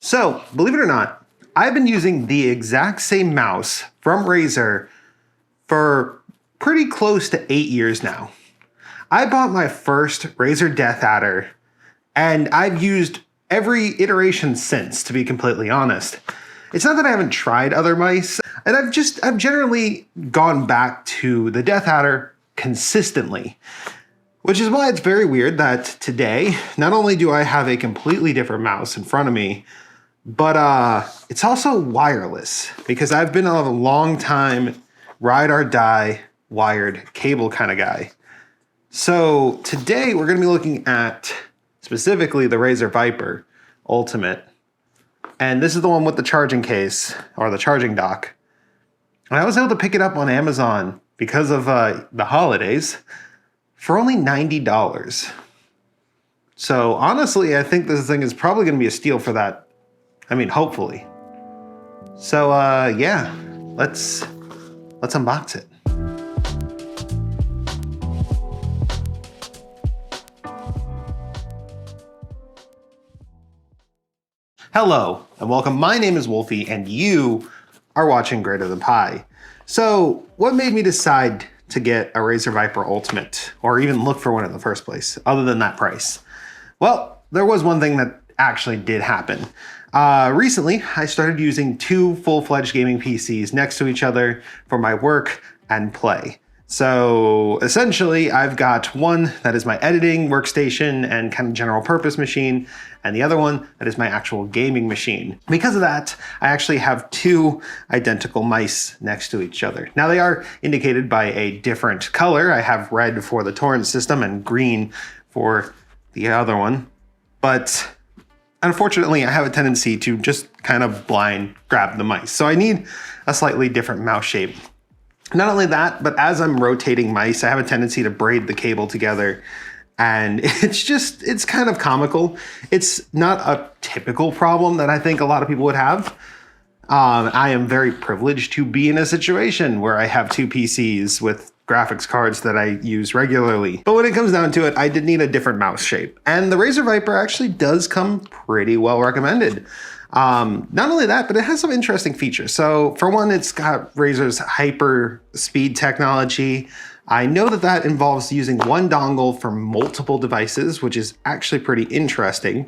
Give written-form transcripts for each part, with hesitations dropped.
So, believe it or not, I've been using the exact same mouse from Razer for pretty close to 8 years now. I bought my first Razer Death Adder, and I've used every iteration since, to be completely honest. It's not that I haven't tried other mice, and I've generally gone back to the Death Adder consistently. Which is why it's very weird that today, not only do I have a completely different mouse in front of me, but it's also wireless, because I've been a long time ride or die wired cable kind of guy. So today we're gonna be looking at specifically the Razer Viper Ultimate. And this is the one with the charging case, or the charging dock. And I was able to pick it up on Amazon because of the holidays for only $90. So honestly, I think this thing is probably gonna be a steal for that. I mean, hopefully. So yeah, let's unbox it. Hello and welcome. My name is Wolfie and you are watching GreaterThanPie. So what made me decide to get a Razer Viper Ultimate, or even look for one in the first place, other than that price? Well, there was one thing that actually did happen. Recently, I started using two full-fledged gaming PCs next to each other for my work and play. So essentially, I've got one that is my editing workstation and kind of general purpose machine, and the other one that is my actual gaming machine. Because of that, I actually have two identical mice next to each other. Now they are indicated by a different color. I have red for the torrent system and green for the other one. But unfortunately, I have a tendency to just kind of blind grab the mice. So I need a slightly different mouse shape. Not only that, but as I'm rotating mice, I have a tendency to braid the cable together. And it's kind of comical. It's not a typical problem that I think a lot of people would have. I am very privileged to be in a situation where I have two PCs with graphics cards that I use regularly. But when it comes down to it, I did need a different mouse shape. And the Razer Viper actually does come pretty well recommended. Not only that, but it has some interesting features. So for one, it's got Razer's hyper speed technology. I know that that involves using one dongle for multiple devices, which is actually pretty interesting.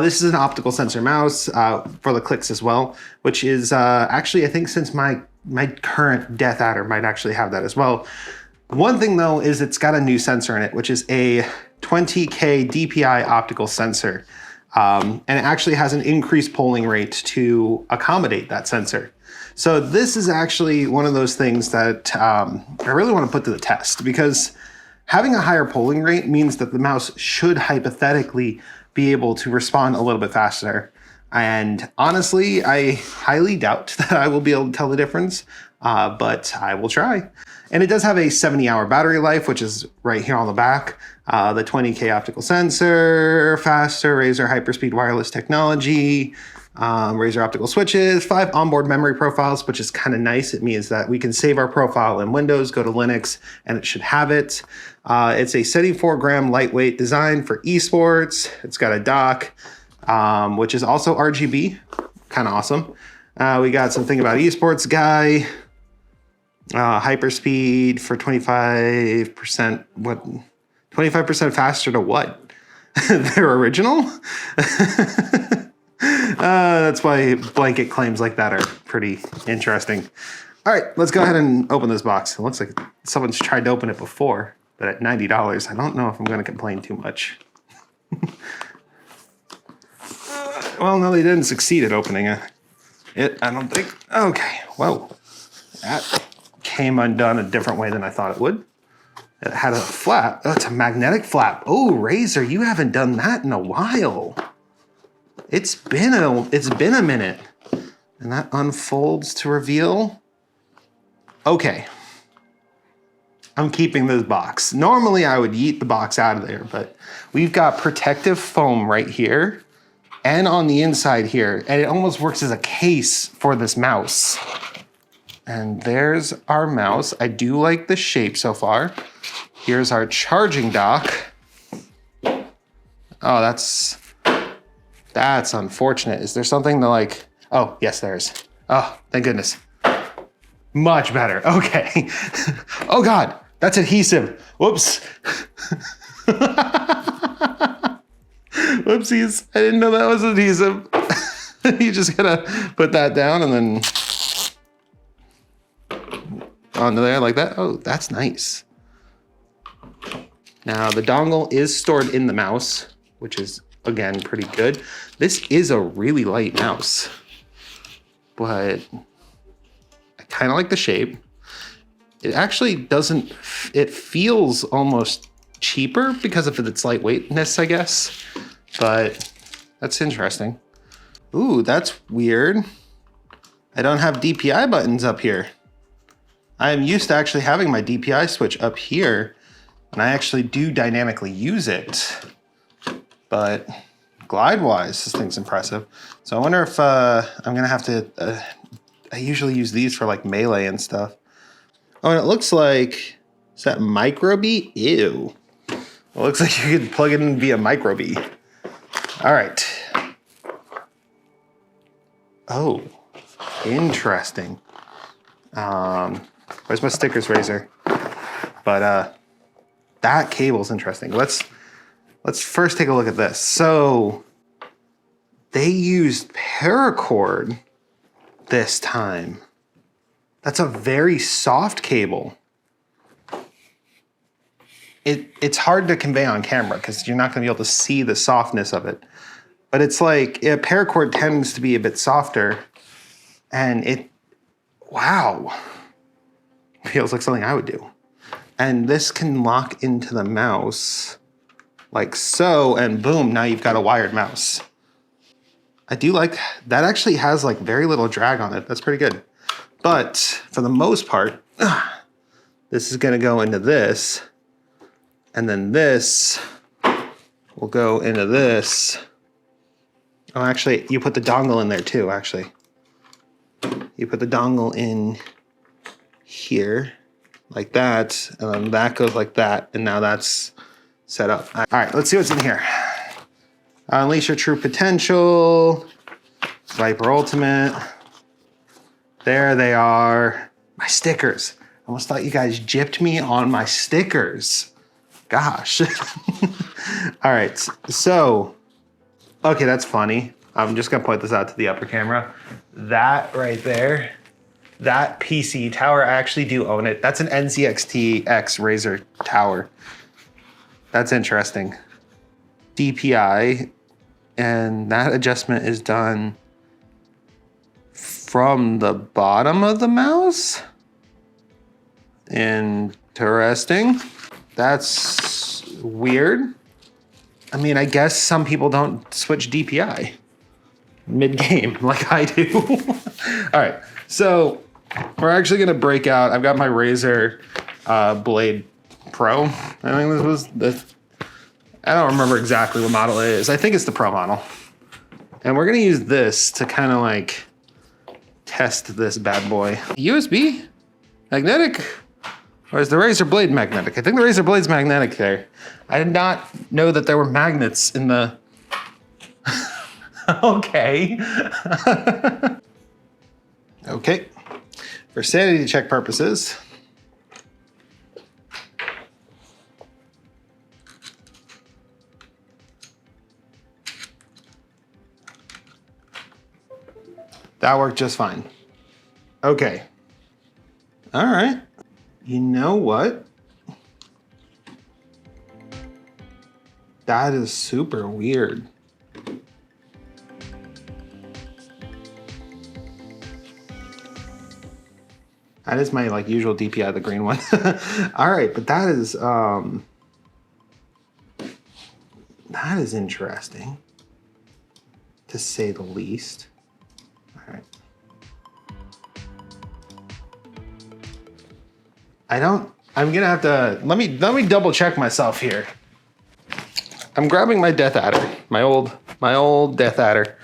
This is an optical sensor mouse for the clicks as well, which is actually, I think since my current Death Adder might actually have that as well. One thing though is it's got a new sensor in it, which is a 20K DPI optical sensor. And it actually has an increased polling rate to accommodate that sensor. So this is actually one of those things that I really want to put to the test, because having a higher polling rate means that the mouse should hypothetically be able to respond a little bit faster. And honestly, I highly doubt that I will be able to tell the difference, but I will try. And it does have a 70-hour battery life, which is right here on the back. The 20K optical sensor, faster Razer hyperspeed wireless technology, Razer optical switches, 5 onboard memory profiles, which is kind of nice. It means that we can save our profile in Windows, go to Linux, and it should have it. It's a 74-gram lightweight design for esports. It's got a dock, which is also RGB, kind of awesome. We got something about esports guy, hyperspeed for 25%. What? 25% faster to what? Their original? That's why blanket claims like that are pretty interesting. All right, let's go ahead and open this box. It looks like someone's tried to open it before, but at $90, I don't know if I'm going to complain too much. Well, no, they didn't succeed at opening it, I don't think. Okay, whoa. That came undone a different way than I thought it would. It had a flap. Oh, it's a magnetic flap. Oh, Razer, you haven't done that in a while. It's been a minute. And that unfolds to reveal. Okay. I'm keeping this box. Normally I would yeet the box out of there, but we've got protective foam right here and on the inside here, and it almost works as a case for this mouse. And there's our mouse. I do like the shape so far. Here's our charging dock. Oh, that's That's unfortunate. Is there something to like, oh, yes, there is. Oh, thank goodness. Much better. Okay. Oh God, that's adhesive. Whoops. Whoopsies. I didn't know that was adhesive. You just gotta put that down and then onto there like that. Oh, that's nice. Now the dongle is stored in the mouse, which is again pretty good. This is a really light mouse, but I kind of like the shape. It actually doesn't, it feels almost cheaper because of its lightweightness, I guess, but that's interesting. Ooh, that's weird. I don't have DPI buttons up here. I am used to actually having my DPI switch up here, and I actually do dynamically use it, but glide-wise, this thing's impressive. So I wonder if I'm gonna have to, I usually use these for like melee and stuff. Oh, and it looks like, is that micro-B? Ew. It looks like you could plug it in via micro-B. All right. Oh, interesting. Where's my stickers, Razer? But that cable's interesting. Let's first take a look at this. So they used paracord this time. That's a very soft cable. It's hard to convey on camera because you're not gonna be able to see the softness of it. But it's like, paracord tends to be a bit softer, and wow, feels like something I would do. And this can lock into the mouse like so, and boom, now you've got a wired mouse. I do like, that actually has like very little drag on it. That's pretty good. But for the most part, this is gonna go into this, and then this will go into this. Oh, actually, you put the dongle in there too, actually. You put the dongle in here, like that, and then that goes like that, and now that's set up. All right, let's see what's in here. Unleash your true potential, Viper Ultimate. There they are. My stickers. I almost thought you guys gypped me on my stickers. Gosh. All right, so, okay, that's funny. I'm just gonna point this out to the upper camera. That right there, that PC tower, I actually do own it. That's an NZXT X Razer tower. That's interesting. DPI, and that adjustment is done from the bottom of the mouse. Interesting. That's weird. I mean, I guess some people don't switch DPI mid-game like I do. All right, so we're actually gonna break out. I've got my Razer Blade Pro. I think this was the, I don't remember exactly what model it is. I think it's the Pro model. And we're gonna use this to kind of like test this bad boy. USB? Magnetic? Or is the Razer Blade magnetic? I think the Razer Blade's magnetic there. I did not know that there were magnets in the... Okay. Okay. For sanity check purposes, that worked just fine. Okay. All right. You know what? That is super weird. That is my like usual DPI, the green one. All right, but that is interesting, to say the least. All right. I'm gonna have to, let me double check myself here. I'm grabbing my Death Adder, my old Death Adder.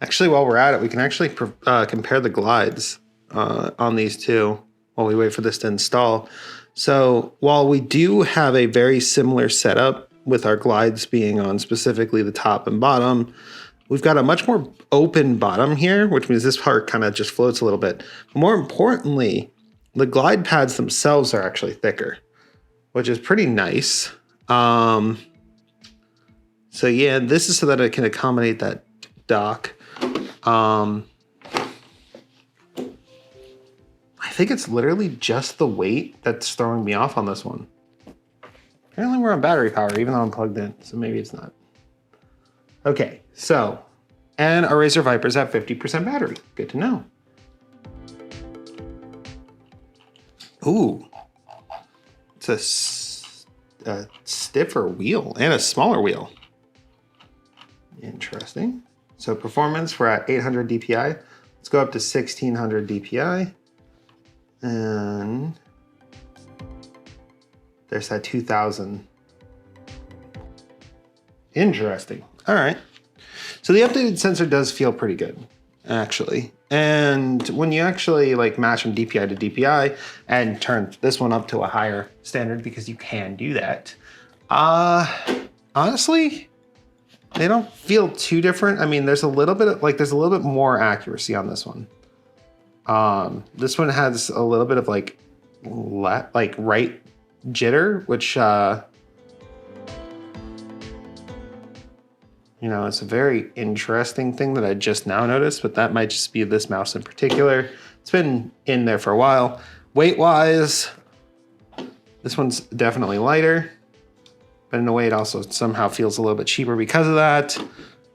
Actually, while we're at it, we can actually compare the glides on these two while we wait for this to install. So while we do have a very similar setup with our glides being on specifically the top and bottom. We've got a much more open bottom here, which means this part kind of just floats a little bit. But more importantly, the glide pads themselves are actually thicker, which is pretty nice. So yeah, this is so that it can accommodate that dock. I think it's literally just the weight that's throwing me off on this one. Apparently we're on battery power, even though I'm plugged in, so maybe it's not. Okay, so, and our Razer Viper's at 50% battery. Good to know. Ooh, it's a stiffer wheel and a smaller wheel. Interesting. So performance, we're at 800 DPI. Let's go up to 1600 DPI. And there's that 2000. Interesting. All right. So the updated sensor does feel pretty good, actually. And when you actually like match them DPI to DPI and turn this one up to a higher standard, because you can do that, honestly, they don't feel too different. I mean, there's a little bit of, there's a little bit more accuracy on this one. This one has a little bit of right jitter, which, you know, it's a very interesting thing that I just now noticed, but that might just be this mouse in particular. It's been in there for a while. Weight-wise, this one's definitely lighter, but in a way it also somehow feels a little bit cheaper because of that.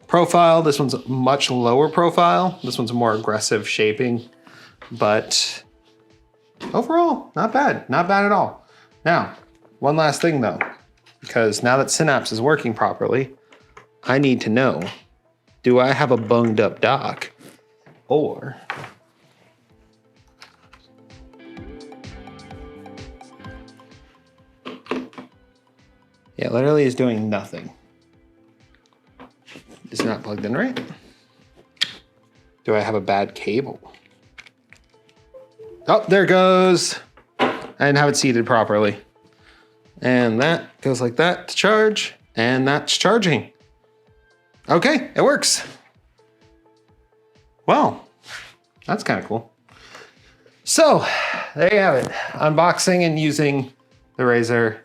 Profile, this one's much lower profile. This one's more aggressive shaping, but overall, not bad. Not bad at all. Now, one last thing though, because now that Synapse is working properly, I need to know, do I have a bunged up dock or yeah, literally is doing nothing. It's not plugged in right. Do I have a bad cable? Oh, there it goes. I didn't have it seated properly. And that goes like that to charge, and that's charging. Okay, it works. Well, that's kind of cool. So there you have it. Unboxing and using the Razer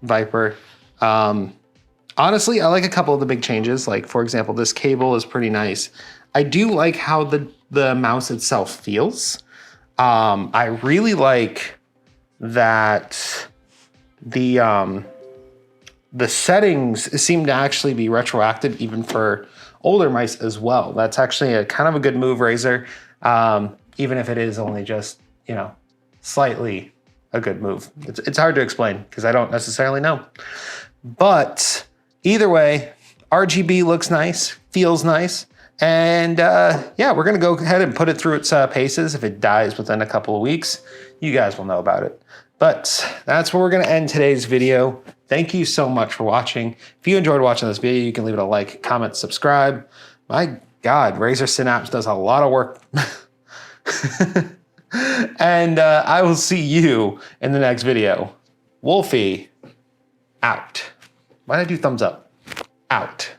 Viper. Honestly, I like a couple of the big changes. Like, for example, this cable is pretty nice. I do like how the mouse itself feels. I really like that the settings seem to actually be retroactive even for older mice as well. That's actually a kind of a good move, Razer, even if it is only just, you know, slightly a good move. It's hard to explain because I don't necessarily know. But either way, RGB looks nice, feels nice. And yeah, we're gonna go ahead and put it through its paces. If it dies within a couple of weeks, you guys will know about it. But that's where we're gonna end today's video. Thank you so much for watching. If you enjoyed watching this video, you can leave it a like, comment, subscribe. My God, Razer Synapse does a lot of work. And I will see you in the next video. Wolfie, out. Why did I do thumbs up? Out.